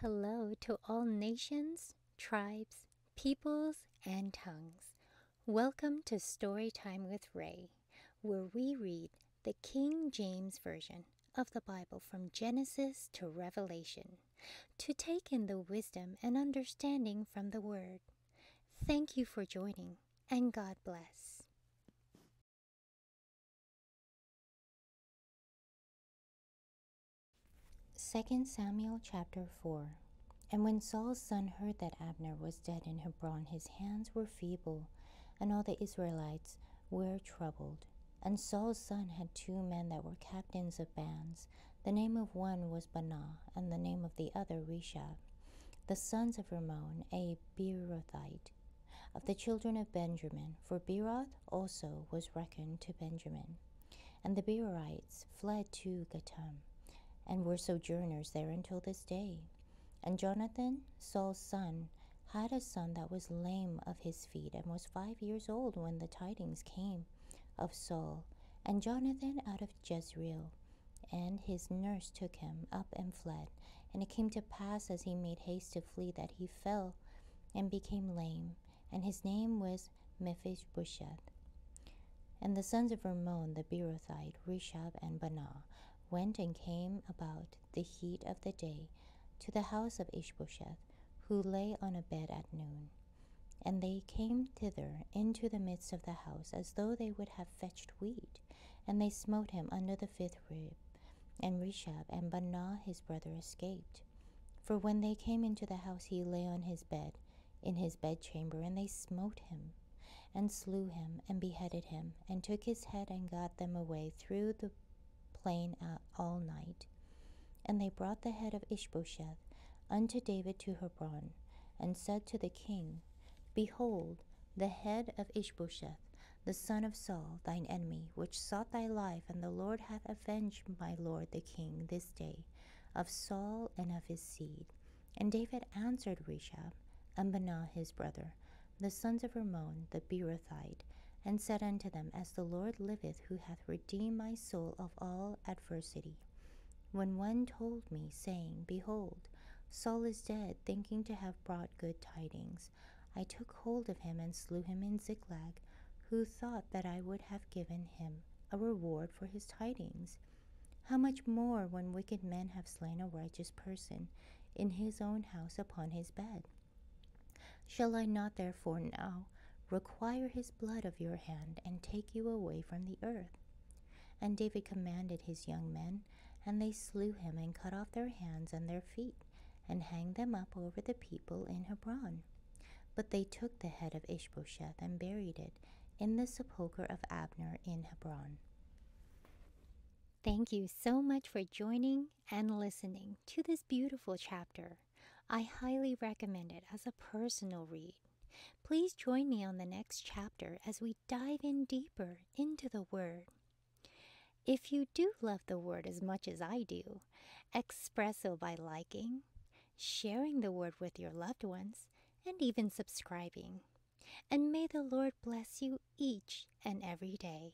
hello to all nations, tribes, peoples, and tongues. Welcome to Storytime with Ray, where we read the King James Version of the Bible from Genesis to Revelation, to take in the wisdom and understanding from the Word. Thank you for joining, and God bless. 2 Samuel chapter 4. And when Saul's son heard that Abner was dead in Hebron, his hands were feeble, and all the Israelites were troubled. And Saul's son had 2 men that were captains of bands. The name of one was Baanah, and the name of the other Rechab, the sons of Rimmon, a Beerothite, of the children of Benjamin, for Beeroth also was reckoned to Benjamin. And the Beerorites fled to Gatam, and were sojourners there until this day. And Jonathan, Saul's son, had a son that was lame of his feet, and was 5 years old when the tidings came of Saul and Jonathan out of Jezreel. And his nurse took him up and fled. And it came to pass, as he made haste to flee, that he fell and became lame, and his name was Ishbosheth. And the sons of Rimmon the Beerothite, Rechab and Baanah, went and came about the heat of the day to the house of Ishbosheth, who lay on a bed at noon. And they came thither into the midst of the house, as though they would have fetched wheat. And they smote him under the 5th rib. And Rechab and Baanah his brother escaped. For when they came into the house, he lay on his bed, in his bedchamber, and they smote him, and slew him, and beheaded him, and took his head, and got them away through the plain all night. And they brought the head of Ishbosheth unto David to Hebron, and said to the king, Behold, the head of Ishbosheth, the son of Saul, thine enemy, which sought thy life, and the Lord hath avenged my lord the king this day of Saul and of his seed. And David answered Rechab and Baanah his brother, the sons of Rimmon the Beerothite, and said unto them, As the Lord liveth, who hath redeemed my soul of all adversity. When one told me, saying, Behold, Saul is dead, thinking to have brought good tidings, I took hold of him and slew him in Ziklag, who thought that I would have given him a reward for his tidings. How much more when wicked men have slain a righteous person in his own house upon his bed? Shall I not therefore now require his blood of your hand, and take you away from the earth? And David commanded his young men, and they slew him, and cut off their hands and their feet, and hanged them up over the people in Hebron. But they took the head of Ishbosheth, and buried it in the sepulchre of Abner in Hebron. Thank you so much for joining and listening to this beautiful chapter. I highly recommend it as a personal read. Please join me on the next chapter as we dive in deeper into the Word. If you do love the Word as much as I do, express so by liking, sharing the Word with your loved ones, and even subscribing. And may the Lord bless you each and every day.